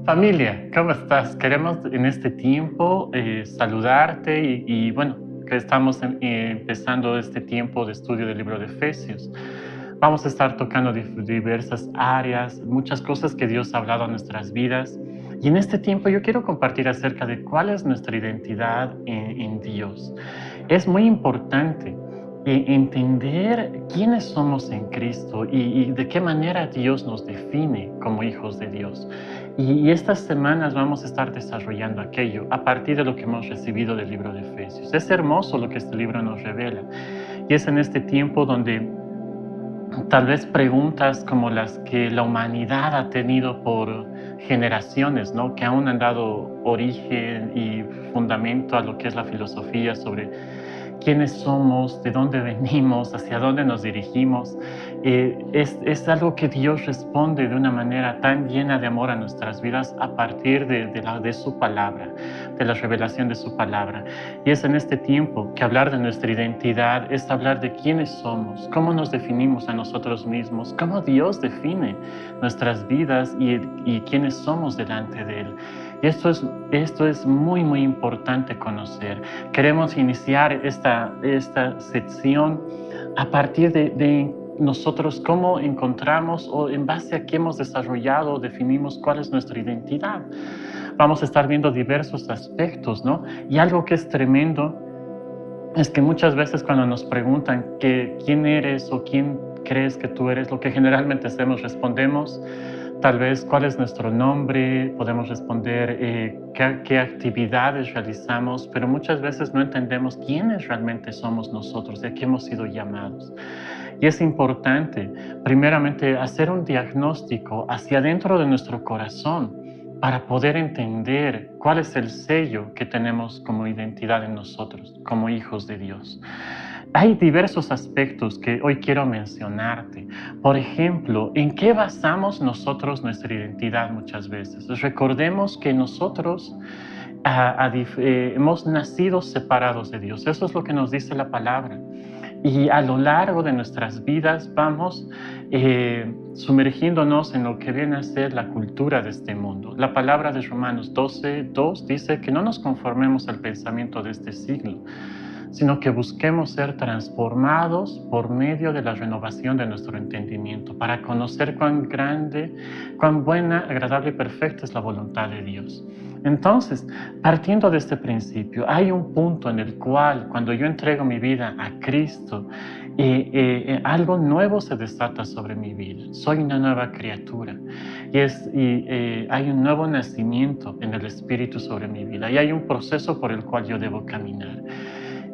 Familia, ¿cómo estás? Queremos en este tiempo saludarte bueno, que estamos empezando este tiempo de estudio del libro de Efesios. Vamos a estar tocando diversas áreas, muchas cosas que Dios ha hablado a nuestras vidas. Y en este tiempo yo quiero compartir acerca de cuál es nuestra identidad en Dios. Es muy importante entender quiénes somos en Cristo y de qué manera Dios nos define como hijos de Dios. Y estas semanas vamos a estar desarrollando aquello a partir de lo que hemos recibido del libro de Efesios. Es hermoso lo que este libro nos revela. Y es en este tiempo donde tal vez preguntas como las que la humanidad ha tenido por generaciones, ¿no? Que aún han dado origen y fundamento a lo que es la filosofía sobre quiénes somos, de dónde venimos, hacia dónde nos dirigimos. Es algo que Dios responde de una manera tan llena de amor a nuestras vidas a partir de su palabra, de la revelación de su palabra. Y es en este tiempo que hablar de nuestra identidad es hablar de quiénes somos, cómo nos definimos a nosotros mismos, cómo Dios define nuestras vidas y quiénes somos delante de Él. Y esto es muy, muy importante conocer. Queremos iniciar esta sección a partir de nosotros, cómo encontramos o en base a qué hemos desarrollado, definimos cuál es nuestra identidad. Vamos a estar viendo diversos aspectos, ¿no? Y algo que es tremendo es que muchas veces cuando nos preguntan quién eres o quién crees que tú eres, lo que generalmente hacemos, respondemos tal vez cuál es nuestro nombre, podemos responder qué actividades realizamos, pero muchas veces no entendemos quiénes realmente somos nosotros, de qué hemos sido llamados. Y es importante, primeramente, hacer un diagnóstico hacia adentro de nuestro corazón para poder entender cuál es el sello que tenemos como identidad en nosotros, como hijos de Dios. Hay diversos aspectos que hoy quiero mencionarte. Por ejemplo, ¿en qué basamos nosotros nuestra identidad muchas veces? Recordemos que nosotros hemos nacido separados de Dios. Eso es lo que nos dice la palabra. Y a lo largo de nuestras vidas vamos sumergiéndonos en lo que viene a ser la cultura de este mundo. La palabra de Romanos 12:2 dice que no nos conformemos al pensamiento de este siglo, sino que busquemos ser transformados por medio de la renovación de nuestro entendimiento, para conocer cuán grande, cuán buena, agradable y perfecta es la voluntad de Dios. Entonces, partiendo de este principio, hay un punto en el cual, cuando yo entrego mi vida a Cristo, algo nuevo se desata sobre mi vida. Soy una nueva criatura y hay un nuevo nacimiento en el Espíritu sobre mi vida y hay un proceso por el cual yo debo caminar.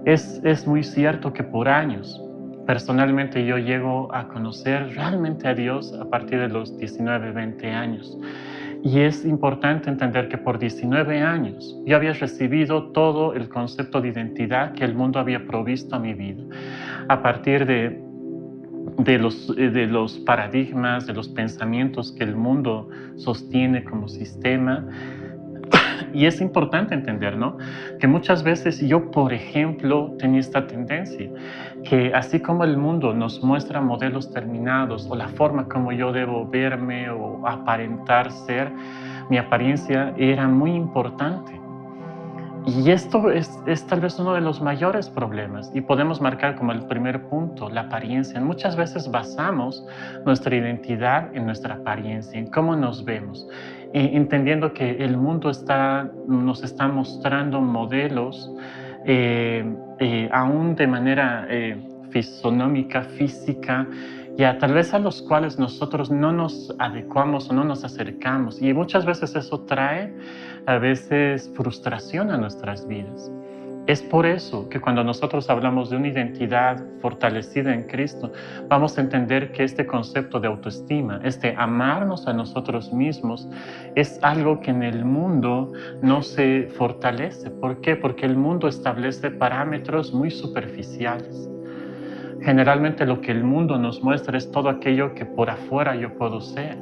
Es muy cierto que por años, personalmente yo llego a conocer realmente a Dios a partir de los 19, 20 años. Y es importante entender que por 19 años yo había recibido todo el concepto de identidad que el mundo había provisto a mi vida. A partir de los paradigmas, de los pensamientos que el mundo sostiene como sistema. Y es importante entender, ¿no? Que muchas veces yo, por ejemplo, tenía esta tendencia, que así como el mundo nos muestra modelos terminados o la forma como yo debo verme o aparentar ser, mi apariencia era muy importante. Y esto es tal vez uno de los mayores problemas y podemos marcar como el primer punto, la apariencia. Muchas veces basamos nuestra identidad en nuestra apariencia, en cómo nos vemos, entendiendo que el mundo nos está mostrando modelos aún de manera fisonómica, física, ya tal vez a los cuales nosotros no nos adecuamos o no nos acercamos. Y muchas veces eso trae a veces frustración a nuestras vidas. Es por eso que cuando nosotros hablamos de una identidad fortalecida en Cristo, vamos a entender que este concepto de autoestima, este amarnos a nosotros mismos, es algo que en el mundo no se fortalece. ¿Por qué? Porque el mundo establece parámetros muy superficiales. Generalmente lo que el mundo nos muestra es todo aquello que por afuera yo puedo ser,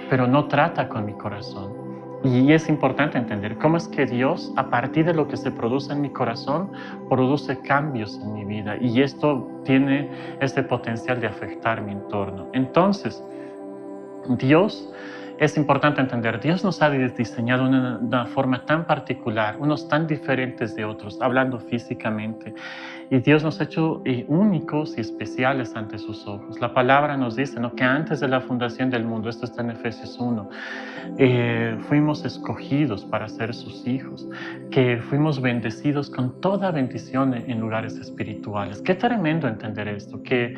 pero no trata con mi corazón. Y es importante entender cómo es que Dios, a partir de lo que se produce en mi corazón, produce cambios en mi vida. Y esto tiene este potencial de afectar mi entorno. Entonces, Dios es importante entender, Dios nos ha diseñado de una forma tan particular, unos tan diferentes de otros, hablando físicamente. Y Dios nos ha hecho únicos y especiales ante sus ojos. La palabra nos dice, ¿no?, que antes de la fundación del mundo, esto está en Efesios 1, fuimos escogidos para ser sus hijos, que fuimos bendecidos con toda bendición en lugares espirituales. Qué tremendo entender esto, que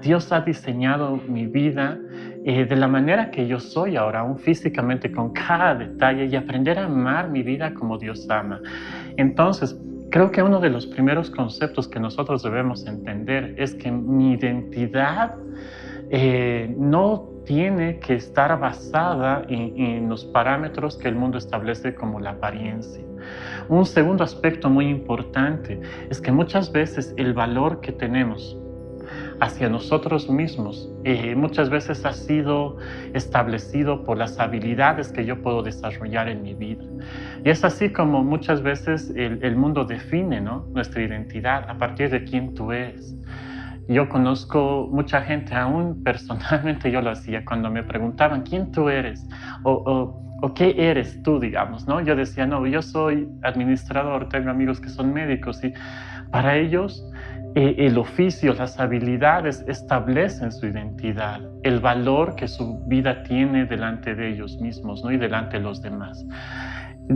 Dios ha diseñado mi vida de la manera que yo soy ahora, aún físicamente, con cada detalle, y aprender a amar mi vida como Dios ama. Entonces, creo que uno de los primeros conceptos que nosotros debemos entender es que mi identidad no tiene que estar basada en los parámetros que el mundo establece como la apariencia. Un segundo aspecto muy importante es que muchas veces el valor que tenemos hacia nosotros mismos muchas veces ha sido establecido por las habilidades que yo puedo desarrollar en mi vida. Y es así como muchas veces el mundo define, ¿no?, nuestra identidad a partir de quién tú eres. Yo conozco mucha gente, aún personalmente yo lo hacía, cuando me preguntaban quién tú eres o qué eres tú, digamos, ¿no? Yo decía, no, yo soy administrador, tengo amigos que son médicos, y para ellos el oficio, las habilidades establecen su identidad, el valor que su vida tiene delante de ellos mismos, ¿no?, y delante de los demás.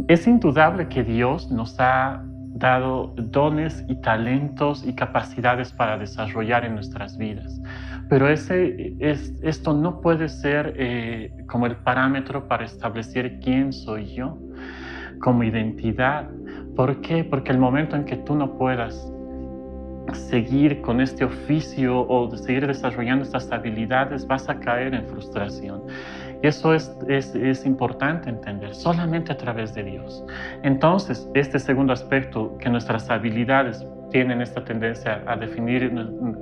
Es indudable que Dios nos ha dado dones y talentos y capacidades para desarrollar en nuestras vidas, pero esto no puede ser como el parámetro para establecer quién soy yo como identidad. ¿Por qué? Porque el momento en que tú no puedas seguir con este oficio o seguir desarrollando estas habilidades, vas a caer en frustración. Y eso es importante entender, solamente a través de Dios. Entonces, este segundo aspecto, que nuestras habilidades tienen esta tendencia a definir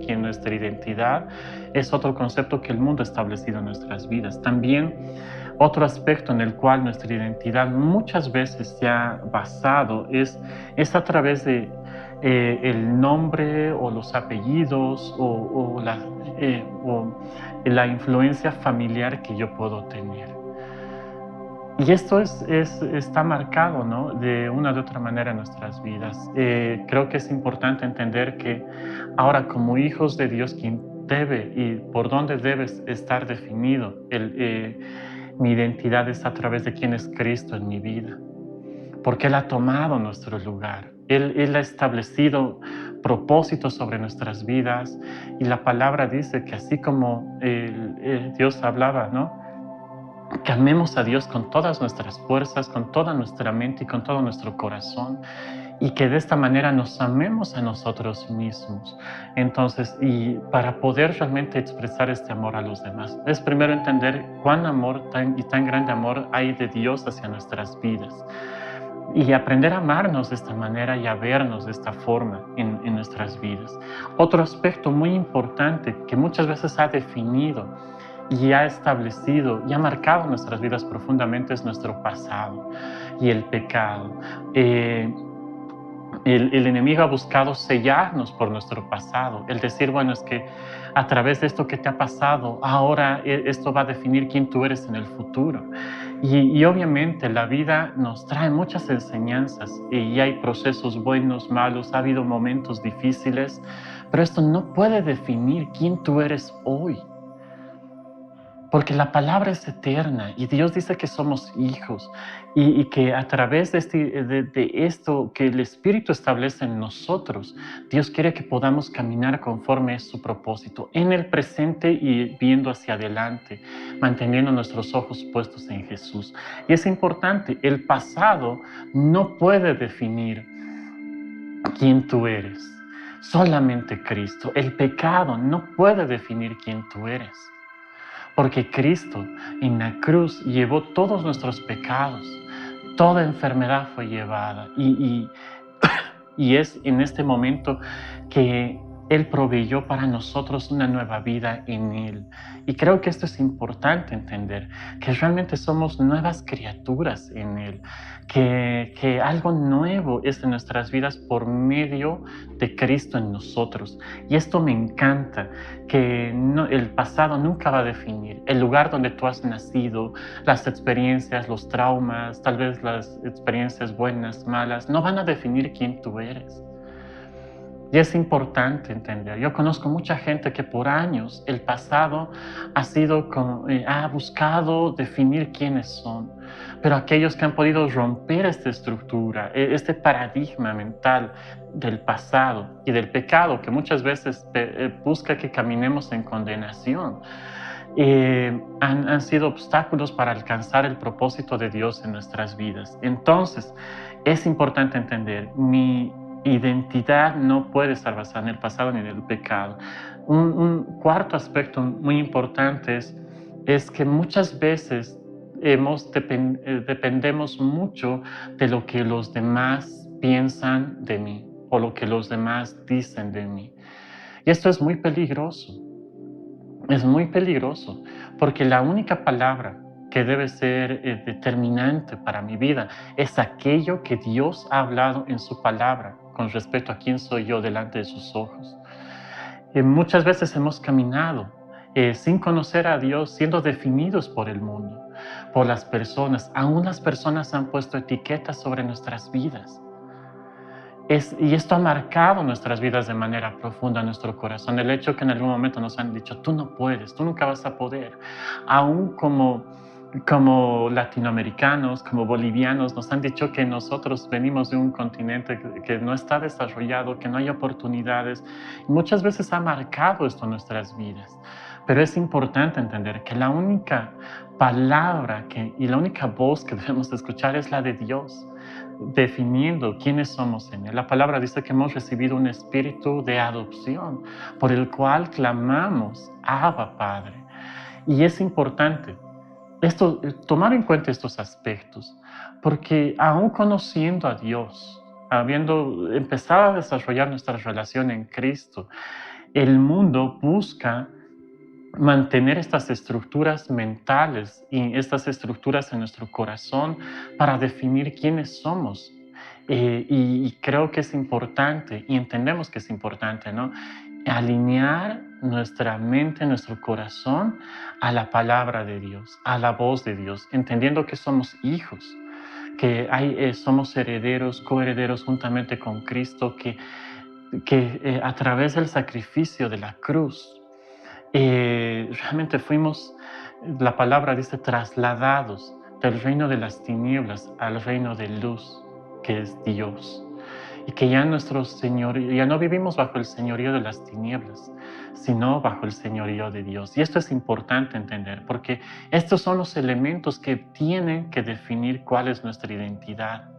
quién nuestra identidad, es otro concepto que el mundo ha establecido en nuestras vidas. También otro aspecto en el cual nuestra identidad muchas veces se ha basado es a través de el nombre o los apellidos o la influencia familiar que yo puedo tener. Y esto está marcado, ¿no?, de una u otra manera en nuestras vidas. Creo que es importante entender que ahora, como hijos de Dios, quien debe y por dónde debe estar definido mi identidad es a través de quién es Cristo en mi vida, porque Él ha tomado nuestro lugar. Él ha establecido propósitos sobre nuestras vidas, y la palabra dice que así como Dios hablaba, ¿no?, que amemos a Dios con todas nuestras fuerzas, con toda nuestra mente y con todo nuestro corazón, y que de esta manera nos amemos a nosotros mismos. Entonces, y para poder realmente expresar este amor a los demás, es primero entender cuán tan grande amor hay de Dios hacia nuestras vidas, y aprender a amarnos de esta manera y a vernos de esta forma en nuestras vidas. Otro aspecto muy importante que muchas veces ha definido y ha establecido y ha marcado nuestras vidas profundamente es nuestro pasado y el pecado. El enemigo ha buscado sellarnos por nuestro pasado, el decir, bueno, es que a través de esto que te ha pasado, ahora esto va a definir quién tú eres en el futuro. Y obviamente la vida nos trae muchas enseñanzas y hay procesos buenos, malos, ha habido momentos difíciles, pero esto no puede definir quién tú eres hoy. Porque la palabra es eterna y Dios dice que somos hijos y que a través de esto que el Espíritu establece en nosotros, Dios quiere que podamos caminar conforme a su propósito, en el presente y viendo hacia adelante, manteniendo nuestros ojos puestos en Jesús. Y es importante, el pasado no puede definir quién tú eres, solamente Cristo. El pecado no puede definir quién tú eres. Porque Cristo en la cruz llevó todos nuestros pecados, toda enfermedad fue llevada. Y es en este momento que Él proveyó para nosotros una nueva vida en Él. Y creo que esto es importante entender, que realmente somos nuevas criaturas en Él, que algo nuevo es en nuestras vidas por medio de Cristo en nosotros. Y esto me encanta, que el pasado nunca va a definir el lugar donde tú has nacido, las experiencias, los traumas, tal vez las experiencias buenas, malas, no van a definir quién tú eres. Y es importante entender. Yo conozco mucha gente que por años el pasado ha buscado definir quiénes son, pero aquellos que han podido romper esta estructura, este paradigma mental del pasado y del pecado que muchas veces busca que caminemos en condenación, han sido obstáculos para alcanzar el propósito de Dios en nuestras vidas. Entonces, es importante entender, mi identidad no puede estar basada en el pasado ni en el pecado. Un cuarto aspecto muy importante es que muchas veces dependemos mucho de lo que los demás piensan de mí o lo que los demás dicen de mí. Y esto es muy peligroso. Es muy peligroso, porque la única palabra que debe ser determinante para mi vida es aquello que Dios ha hablado en su palabra con respecto a quién soy yo delante de sus ojos. Muchas veces hemos caminado sin conocer a Dios, siendo definidos por el mundo, por las personas. Aún las personas han puesto etiquetas sobre nuestras vidas. Y esto ha marcado nuestras vidas de manera profunda, nuestro corazón. El hecho que en algún momento nos han dicho, tú no puedes, tú nunca vas a poder. Aún como latinoamericanos, como bolivianos, nos han dicho que nosotros venimos de un continente que no está desarrollado, que no hay oportunidades. Y muchas veces ha marcado esto en nuestras vidas. Pero es importante entender que la única palabra y la única voz que debemos escuchar es la de Dios, definiendo quiénes somos en Él. La palabra dice que hemos recibido un espíritu de adopción, por el cual clamamos, Abba, Padre. Y es importante tomar en cuenta estos aspectos, porque aún conociendo a Dios, habiendo empezado a desarrollar nuestra relación en Cristo, el mundo busca mantener estas estructuras mentales y estas estructuras en nuestro corazón para definir quiénes somos. Y creo que es importante, y entendemos que es importante, ¿no? Alinear nuestra mente, nuestro corazón a la palabra de Dios, a la voz de Dios, entendiendo que somos hijos, que somos herederos, coherederos juntamente con Cristo, que a través del sacrificio de la cruz, realmente fuimos, la palabra dice, trasladados del reino de las tinieblas al reino de luz, que es Dios. Y que ya ya no vivimos bajo el señorío de las tinieblas, sino bajo el señorío de Dios. Y esto es importante entender, porque estos son los elementos que tienen que definir cuál es nuestra identidad.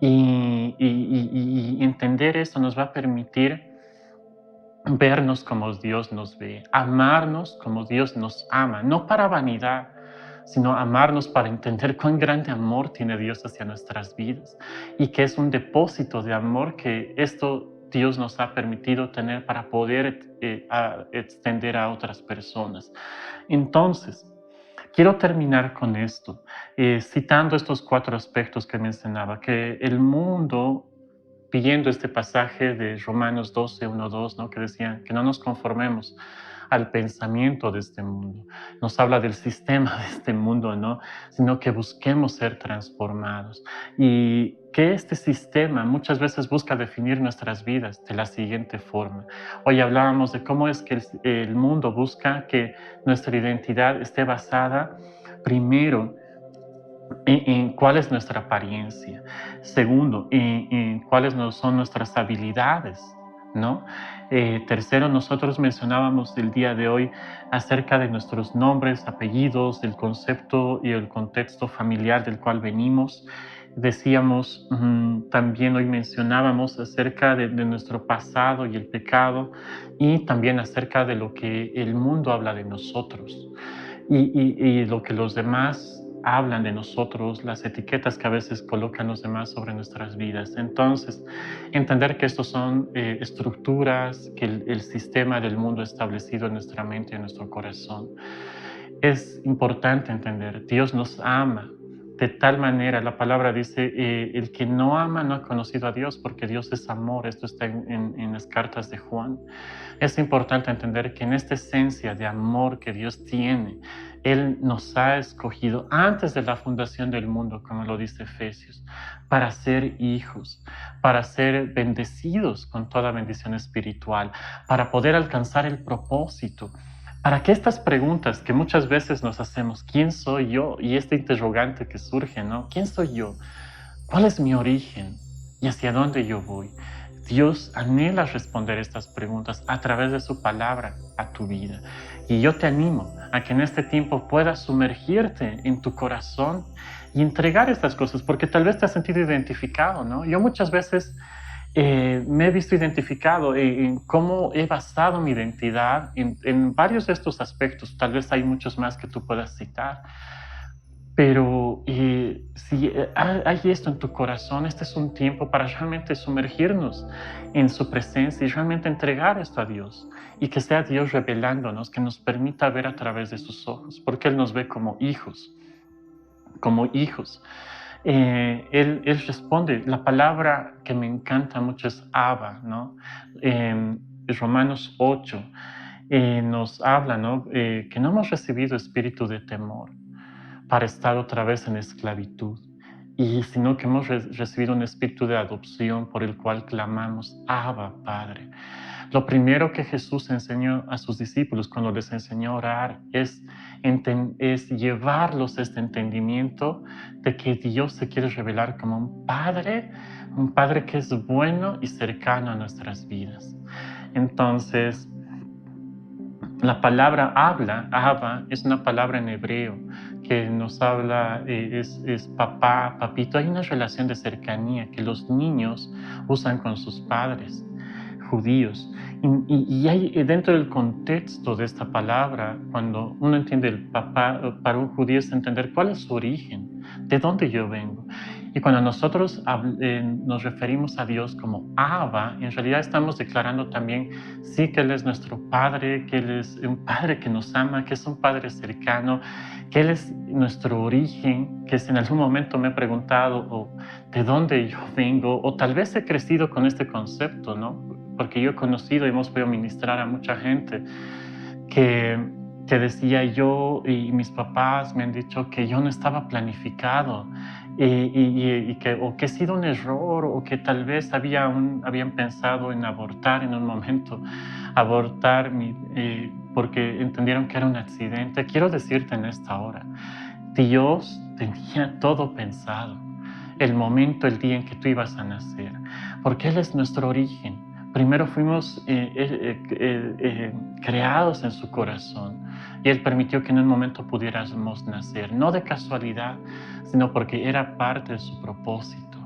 Y entender esto nos va a permitir vernos como Dios nos ve, amarnos como Dios nos ama, no para vanidad, sino amarnos para entender cuán grande amor tiene Dios hacia nuestras vidas y que es un depósito de amor que Dios nos ha permitido tener para poder extender a otras personas. Entonces, quiero terminar con esto, citando estos 4 aspectos que mencionaba, que el mundo, pidiendo este pasaje de Romanos 12, 1, 2, ¿no? Que decía que no nos conformemos al pensamiento de este mundo. Nos habla del sistema de este mundo, ¿no? Sino que busquemos ser transformados. Y que este sistema muchas veces busca definir nuestras vidas de la siguiente forma. Hoy hablábamos de cómo es que el mundo busca que nuestra identidad esté basada primero en cuál es nuestra apariencia. Segundo, en cuáles son nuestras habilidades, ¿no? Tercero, nosotros mencionábamos el día de hoy acerca de nuestros nombres, apellidos, el concepto y el contexto familiar del cual venimos. Decíamos, también hoy mencionábamos acerca de nuestro pasado y el pecado, y también acerca de lo que el mundo habla de nosotros y lo que los demás hablan de nosotros, las etiquetas que a veces colocan los demás sobre nuestras vidas. Entonces, entender que estos son estructuras que el sistema del mundo ha establecido en nuestra mente y en nuestro corazón. Es importante entender, Dios nos ama de tal manera, la palabra dice, el que no ama no ha conocido a Dios porque Dios es amor, esto está en las cartas de Juan. Es importante entender que en esta esencia de amor que Dios tiene, Él nos ha escogido antes de la fundación del mundo, como lo dice Efesios, para ser hijos, para ser bendecidos con toda bendición espiritual, para poder alcanzar el propósito, para que estas preguntas que muchas veces nos hacemos, ¿quién soy yo? Y este interrogante que surge, ¿no? ¿Quién soy yo? ¿Cuál es mi origen? ¿Y hacia dónde yo voy? Dios anhela responder estas preguntas a través de su palabra a tu vida. Y yo te animo a que en este tiempo puedas sumergirte en tu corazón y entregar estas cosas, porque tal vez te has sentido identificado, ¿no? Yo muchas veces me he visto identificado en cómo he basado mi identidad en varios de estos aspectos. Tal vez hay muchos más que tú puedas citar, pero si hay esto en tu corazón, este es un tiempo para realmente sumergirnos en su presencia y realmente entregar esto a Dios y que sea Dios revelándonos, que nos permita ver a través de sus ojos, porque Él nos ve como hijos, como hijos. Él responde, la palabra que me encanta mucho es Abba, ¿no? Romanos 8 nos habla, ¿no? Que no hemos recibido espíritu de temor para estar otra vez en esclavitud, y sino que hemos recibido un espíritu de adopción por el cual clamamos, Abba, Padre. Lo primero que Jesús enseñó a sus discípulos cuando les enseñó a orar es llevarlos a este entendimiento de que Dios se quiere revelar como un Padre que es bueno y cercano a nuestras vidas. Entonces, la palabra habla, Abba, es una palabra en hebreo que nos habla, es papá, papito. Hay una relación de cercanía que los niños usan con sus padres judíos. Y hay dentro del contexto de esta palabra, cuando uno entiende el papá, para un judío es entender cuál es su origen, de dónde yo vengo. Y cuando nosotros nos referimos a Dios como Abba, en realidad estamos declarando también, sí, que Él es nuestro Padre, que Él es un Padre que nos ama, que es un Padre cercano, que Él es nuestro origen, que si en algún momento me he preguntado de dónde yo vengo, o tal vez he crecido con este concepto, ¿no? Porque yo he conocido y hemos podido ministrar a mucha gente que decía yo, y mis papás me han dicho que yo no estaba planificado, y que, o que he sido un error, o que tal vez habían pensado en abortar en un momento, abortar porque entendieron que era un accidente. Quiero decirte en esta hora, Dios tenía todo pensado, el momento, el día en que tú ibas a nacer, porque Él es nuestro origen. Primero fuimos creados en su corazón y Él permitió que en un momento pudiéramos nacer, no de casualidad, sino porque era parte de su propósito.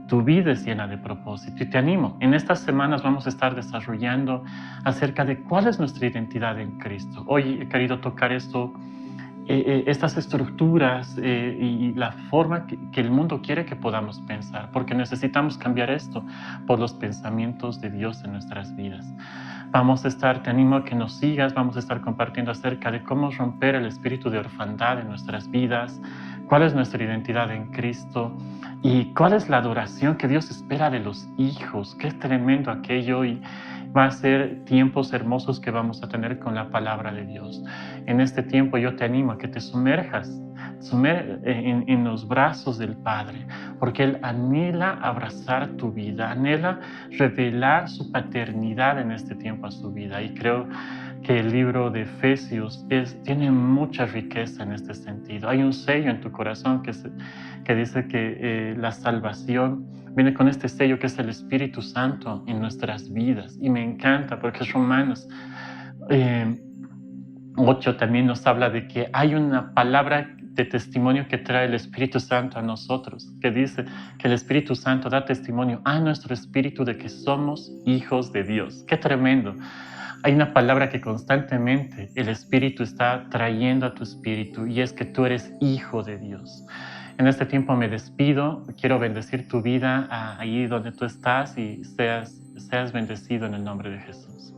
Tu vida es llena de propósito y te animo. En estas semanas vamos a estar desarrollando acerca de cuál es nuestra identidad en Cristo. Hoy he querido tocar estas estructuras y la forma que el mundo quiere que podamos pensar, porque necesitamos cambiar esto por los pensamientos de Dios en nuestras vidas. Te animo a que nos sigas, vamos a estar compartiendo acerca de cómo romper el espíritu de orfandad en nuestras vidas, cuál es nuestra identidad en Cristo y cuál es la adoración que Dios espera de los hijos. Qué tremendo aquello, y va a ser tiempos hermosos que vamos a tener con la palabra de Dios. En este tiempo yo te animo a que te sumerjas en los brazos del Padre, porque Él anhela abrazar tu vida, anhela revelar su paternidad en este tiempo a su vida. Y creo que el libro de Efesios tiene mucha riqueza en este sentido. Hay un sello en tu corazón que dice que la salvación viene con este sello que es el Espíritu Santo en nuestras vidas. Y me encanta porque Romanos 8 también nos habla de que hay una palabra de testimonio que trae el Espíritu Santo a nosotros, que dice que el Espíritu Santo da testimonio a nuestro espíritu de que somos hijos de Dios. ¡Qué tremendo! Hay una palabra que constantemente el Espíritu está trayendo a tu espíritu y es que tú eres hijo de Dios. En este tiempo me despido, quiero bendecir tu vida ahí donde tú estás y seas bendecido en el nombre de Jesús.